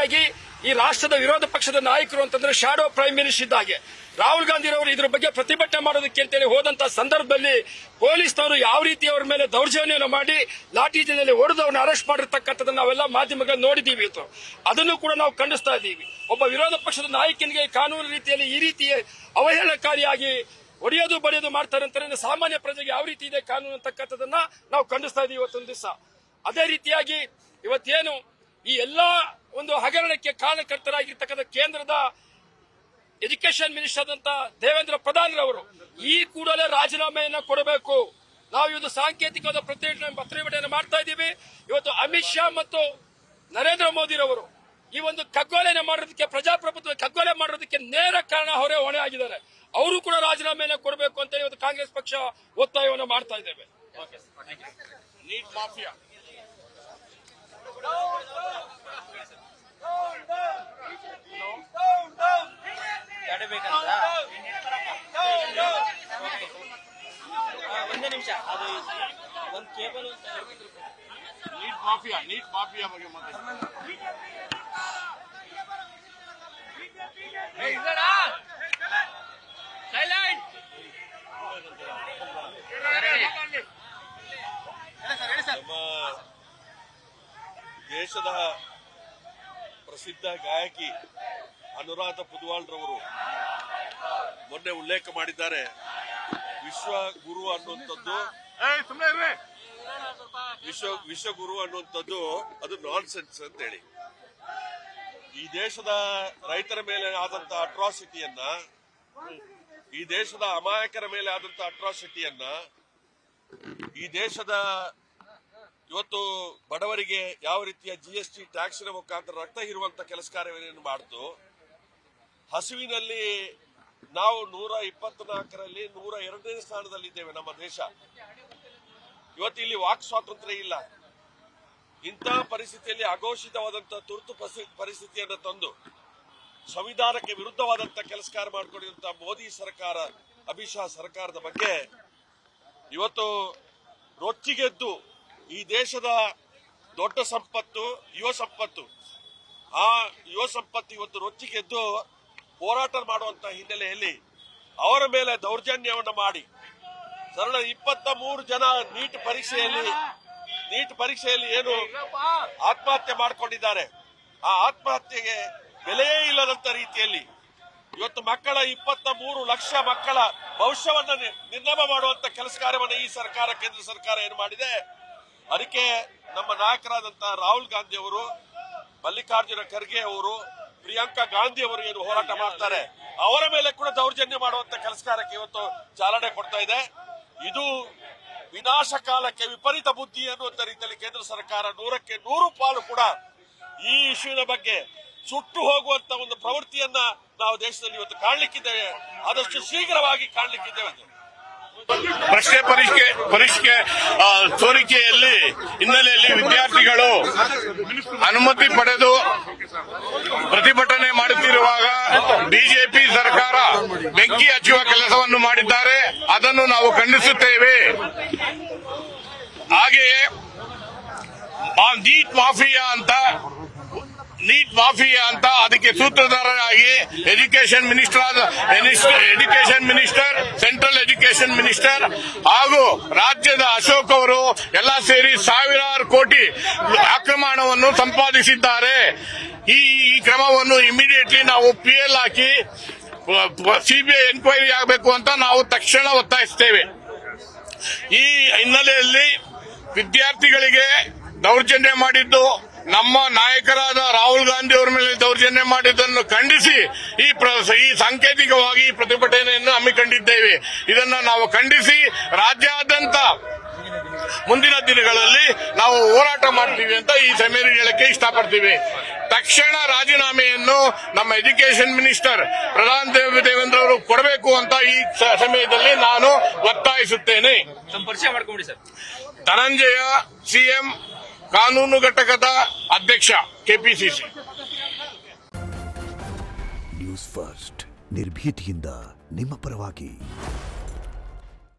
ರೀತಿಯಾಗಿ ಈ ರಾಷ್ಟ್ರದ ವಿರೋಧ ಪಕ್ಷದ ನಾಯಕರು ಅಂತಂದ್ರೆ ಶಾಡೋ ಪ್ರೈಮ್ ಮಿನಿಸ್ಟರ್ ಇದ್ದಾಗೆ ರಾಹುಲ್ ಗಾಂಧಿ ಅವರು ಇದ್ರ ಬಗ್ಗೆ ಪ್ರತಿಭಟನೆ ಮಾಡೋದಕ್ಕೆ ಅಂತೇಳಿ ಹೋದಂತ ಸಂದರ್ಭದಲ್ಲಿ ಪೊಲೀಸ್ನವರು ಯಾವ ರೀತಿ ಅವರ ಮೇಲೆ ದೌರ್ಜನ್ಯವನ್ನು ಮಾಡಿ ಲಾಠಿಜಿನಲ್ಲಿ ಹೊಡೆದು ಅವ್ರನ್ನ ಅರೆಸ್ಟ್ ಮಾಡಿರ್ತಕ್ಕಂಥದ್ದನ್ನು ನಾವೆಲ್ಲ ಮಾಧ್ಯಮಗಳಲ್ಲಿ ನೋಡಿದ್ದೀವಿ ಇವತ್ತು. ಅದನ್ನು ಕೂಡ ನಾವು ಖಂಡಿಸ್ತಾ ಇದ್ದೀವಿ. ಒಬ್ಬ ವಿರೋಧ ಪಕ್ಷದ ನಾಯಕನಿಗೆ ಕಾನೂನು ರೀತಿಯಲ್ಲಿ ಈ ರೀತಿ ಅವಹೇಳನಕಾರಿಯಾಗಿ ಹೊಡೆಯೋದು ಬಡಿಯೋದು ಮಾಡ್ತಾರೆ ಅಂತಾರೆ ಸಾಮಾನ್ಯ ಪ್ರಜೆಗೆ ಯಾವ ರೀತಿ ಇದೆ ಕಾನೂನು ಅಂತಕ್ಕಂಥದ್ದನ್ನ ನಾವು ಖಂಡಿಸ್ತಾ ಇದ್ದೀವಿ ಇವತ್ತೊಂದು ದಿವಸ. ಅದೇ ರೀತಿಯಾಗಿ ಇವತ್ತೇನು ಈ ಎಲ್ಲಾ ಒಂದು ಹಗರಣಕ್ಕೆ ಕಾರಣಕರ್ತರಾಗಿರ್ತಕ್ಕಂಥ ಕೇಂದ್ರದ ಎಜುಕೇಶನ್ ಮಿನಿಸ್ಟರ್ ಆದಂತ ದೇವೇಂದ್ರ ಪ್ರಧಾನರವರು ಈ ಕೂಡಲೇ ರಾಜೀನಾಮೆಯನ್ನ ಕೊಡಬೇಕು. ನಾವು ಇವತ್ತು ಸಾಂಕೇತಿಕವಾದ ಪ್ರತಿಭಟನೆ ಮಾಡ್ತಾ ಇದ್ದೀವಿ. ಇವತ್ತು ಅಮಿತ್ ಶಾ ಮತ್ತು ನರೇಂದ್ರ ಮೋದಿರವರು ಈ ಒಂದು ಕಗ್ಗೊಲೆನ ಮಾಡೋದಕ್ಕೆ, ಪ್ರಜಾಪ್ರಭುತ್ವ ಕಗ್ಗೊಲೆ ಮಾಡೋದಕ್ಕೆ ನೇರ ಕಾರಣ ಅವರೇ ಹೊಣೆ ಆಗಿದ್ದಾರೆ. ಅವರು ಕೂಡ ರಾಜೀನಾಮೆಯನ್ನ ಕೊಡಬೇಕು ಅಂತ ಇವತ್ತು ಕಾಂಗ್ರೆಸ್ ಪಕ್ಷ ಒತ್ತಾಯವನ್ನು ಮಾಡ್ತಾ ಇದ್ದೇವೆ. ನೀಟ್ ಮಾಫಿಯಾ ಒಂದೇ ನಿಮಿಷ, ಅದು ಒಂದು ಕೇಬಲ್ ನೀಟ್ ಮಾಫಿಯಾ ಬಗ್ಗೆ ನಮ್ಮ ದೇಶದ ಪ್ರಸಿದ್ಧ ಗಾಯಕಿ ಅನುರಾಧ ಪುದ್ವಾಲ್ರವರು ಮೊನ್ನೆ ಉಲ್ಲೇಖ ಮಾಡಿದ್ದಾರೆ. ವಿಶ್ವ ಗುರು ಅನ್ನುವಂಥದ್ದು ವಿಶ್ವಗುರು ಅನ್ನುವಂಥದ್ದು ಅದು ನಾನ್ ಸೆನ್ಸ್ ಅಂತ ಹೇಳಿ ಈ ದೇಶದ ರೈತರ ಮೇಲೆ ಆದಂತ ಅಟ್ರಾಸಿಟಿಯನ್ನ, ಈ ದೇಶದ ಅಮಾಯಕರ ಮೇಲೆ ಆದಂತ ಅಟ್ರಾಸಿಟಿಯನ್ನ, ಈ ದೇಶದ ಇವತ್ತು ಬಡವರಿಗೆ ಯಾವ ರೀತಿಯ GST ಟ್ಯಾಕ್ಸಿನ ಮುಖಾಂತರ ರಕ್ತ ಹೀರುವಂತ ಕೆಲಸ ಕಾರ್ಯವನ್ನು ಮಾಡ್ತು. ಹಸಿವಿನಲ್ಲಿ ನಾವು 124ರಲ್ಲಿ 102ನೇ ಸ್ಥಾನದಲ್ಲಿದ್ದೇವೆ ನಮ್ಮ ದೇಶ. ಇವತ್ತು ಇಲ್ಲಿ ವಾಕ್ ಸ್ವಾತಂತ್ರ್ಯ ಇಲ್ಲ. ಇಂತಹ ಪರಿಸ್ಥಿತಿಯಲ್ಲಿ ಅಘೋಷಿತವಾದಂತಹ ತುರ್ತು ಪರಿಸ್ಥಿತಿಯನ್ನು ತಂದು ಸಂವಿಧಾನಕ್ಕೆ ವಿರುದ್ಧವಾದಂತಹ ಕೆಲಸ ಕಾರ್ಯ ಮಾಡಿಕೊಂಡಿರುವಂತಹ ಮೋದಿ ಸರ್ಕಾರ, ಅಮಿತ್ ಶಾ ಸರ್ಕಾರದ ಬಗ್ಗೆ ಇವತ್ತು ರೊಚ್ಚಿಗೆದ್ದು ಈ ದೇಶದ ದೊಡ್ಡ ಸಂಪತ್ತು ಯುವ ಸಂಪತ್ತು, ಆ ಯುವ ಸಂಪತ್ತು ಇವತ್ತು ರೊಚ್ಚಿಗೆದ್ದು ಹೋರಾಟ ಮಾಡುವಂತ ಹಿನ್ನೆಲೆಯಲ್ಲಿ ಅವರ ಮೇಲೆ ದೌರ್ಜನ್ಯವನ್ನು ಮಾಡಿ ಸರಳ 23 ಜನ ನೀಟ್ ಪರೀಕ್ಷೆಯಲ್ಲಿ ಏನು ಆತ್ಮಹತ್ಯೆ ಮಾಡಿಕೊಂಡಿದ್ದಾರೆ. ಆ ಆತ್ಮಹತ್ಯೆಗೆ ಬೆಲೆಯೇ ಇಲ್ಲದಂತ ರೀತಿಯಲ್ಲಿ ಇವತ್ತು ಮಕ್ಕಳ 23 ಲಕ್ಷ ಮಕ್ಕಳ ಭವಿಷ್ಯವನ್ನ ನಿರ್ನಾಮ ಮಾಡುವಂತ ಕೆಲಸ ಕಾರ್ಯವನ್ನು ಈ ಸರ್ಕಾರ, ಕೇಂದ್ರ ಸರ್ಕಾರ ಏನು ಮಾಡಿದೆ. ಅದಕ್ಕೆ ನಮ್ಮ ನಾಯಕರಾದಂತಹ ರಾಹುಲ್ ಗಾಂಧಿ ಅವರು, ಮಲ್ಲಿಕಾರ್ಜುನ ಖರ್ಗೆ ಅವರು, ಪ್ರಿಯಾಂಕಾ ಗಾಂಧಿ ಅವರು ಏನು ಹೋರಾಟ ಮಾಡ್ತಾರೆ, ಅವರ ಮೇಲೆ ಕೂಡ ದೌರ್ಜನ್ಯ ಮಾಡುವಂತ ಕೆಲಸ ಕಾರ್ಯಕ್ಕೆ ಇವತ್ತು ಚಾಲನೆ ಕೊಡ್ತಾ ಇದೆ. ಇದು ವಿನಾಶಕಾಲಕ್ಕೆ ವಿಪರೀತ ಬುದ್ಧಿ ಅನ್ನುವಂತ ರೀತಿಯಲ್ಲಿ ಕೇಂದ್ರ ಸರ್ಕಾರ 100ಕ್ಕೆ 100 ಪಾಲು ಕೂಡ ಈ ಇಶ್ಯೂನ ಬಗ್ಗೆ ಸುಟ್ಟು ಹೋಗುವಂತ ಒಂದು ಪ್ರವೃತ್ತಿಯನ್ನ ನಾವು ದೇಶದಲ್ಲಿ ಇವತ್ತು ಕಾಣಲಿಕ್ಕಿದ್ದೇವೆ. ಆದಷ್ಟು ಶೀಘ್ರವಾಗಿ ಕಾಣಲಿಕ್ಕಿದ್ದೇವೆ. ಪ್ರಶ್ನೆ ಪರೀಕ್ಷೆ ಸೋರಿಕೆಯಲ್ಲಿ ಹಿನ್ನೆಲೆಯಲ್ಲಿ ವಿದ್ಯಾರ್ಥಿಗಳು ಅನುಮತಿ ಪಡೆದು ಪ್ರತಿಭಟನೆ ಮಾಡುತ್ತಿರುವಾಗ ಬಿಜೆಪಿ ಸರ್ಕಾರ ಬೆಂಕಿ ಹಚ್ಚುವ ಕೆಲಸವನ್ನು ಮಾಡಿದ್ದಾರೆ. ಅದನ್ನು ನಾವು ಖಂಡಿಸುತ್ತೇವೆ. ಹಾಗೆಯೇ ನೀಟ್ ಮಾಫಿಯಾ ಅಂತ ಅದಕ್ಕೆ ಸೂತ್ರಧಾರರಾಗಿ education minister central education minister ಹಾಗೂ ರಾಜ್ಯದ ಅಶೋಕ್ ಅವರು ಎಲ್ಲ ಸೇರಿ ಸಾವಿರಾರು ಕೋಟಿ ಅಕ್ರಮ ಹಣವನ್ನು ಸಂಪಾದಿಸಿದ್ದಾರೆ. ಈ ಕ್ರಮವನ್ನು ಇಮಿಡಿಯೇಟ್ಲಿ ನಾವು PL ಹಾಕಿ CBI ಎನ್ಕ್ವೈರಿ ಆಗಬೇಕು ಅಂತ ನಾವು ತಕ್ಷಣ ಒತ್ತಾಯಿಸುತ್ತೇವೆ. ಈ ಹಿನ್ನೆಲೆಯಲ್ಲಿ ವಿದ್ಯಾರ್ಥಿಗಳಿಗೆ ದೌರ್ಜನ್ಯ ಮಾಡಿದ್ದು, ನಮ್ಮ ನಾಯಕರಾದ ರಾಹುಲ್ ಗಾಂಧಿ ಅವರ ಮೇಲೆ ದೌರ್ಜನ್ಯ ಮಾಡಿದ್ದನ್ನು ಖಂಡಿಸಿ ಈ ಸಾಂಕೇತಿಕವಾಗಿ ಪ್ರತಿಭಟನೆಯನ್ನು ಹಮ್ಮಿಕೊಂಡಿದ್ದೇವೆ. ಇದನ್ನ ನಾವು ಖಂಡಿಸಿ ರಾಜ್ಯಾದ್ಯಂತ ಮುಂದಿನ ದಿನಗಳಲ್ಲಿ ನಾವು ಹೋರಾಟ ಮಾಡ್ತೀವಿ ಅಂತ ಈ ಸಮಯದಲ್ಲಿ ಹೇಳಕ್ಕೆ ಇಷ್ಟಪಡ್ತೀವಿ. ತಕ್ಷಣ ರಾಜೀನಾಮೆಯನ್ನು ನಮ್ಮ ಎಜುಕೇಶನ್ ಮಿನಿಸ್ಟರ್ ದೇವೇಂದ್ರ ಅವರು ಕೊಡಬೇಕು ಅಂತ ಈ ಸಮಯದಲ್ಲಿ ನಾನು ಒತ್ತಾಯಿಸುತ್ತೇನೆ. ಧನಂಜಯ, CM ಕಾನೂನು ಘಟಕದ ಅಧ್ಯಕ್ಷ, KPCC. ನ್ಯೂಸ್ ಫಸ್ಟ್ ನಿರ್ಭೀತಿಯಿಂದ ನಿಮ್ಮ ಪರವಾಗಿ.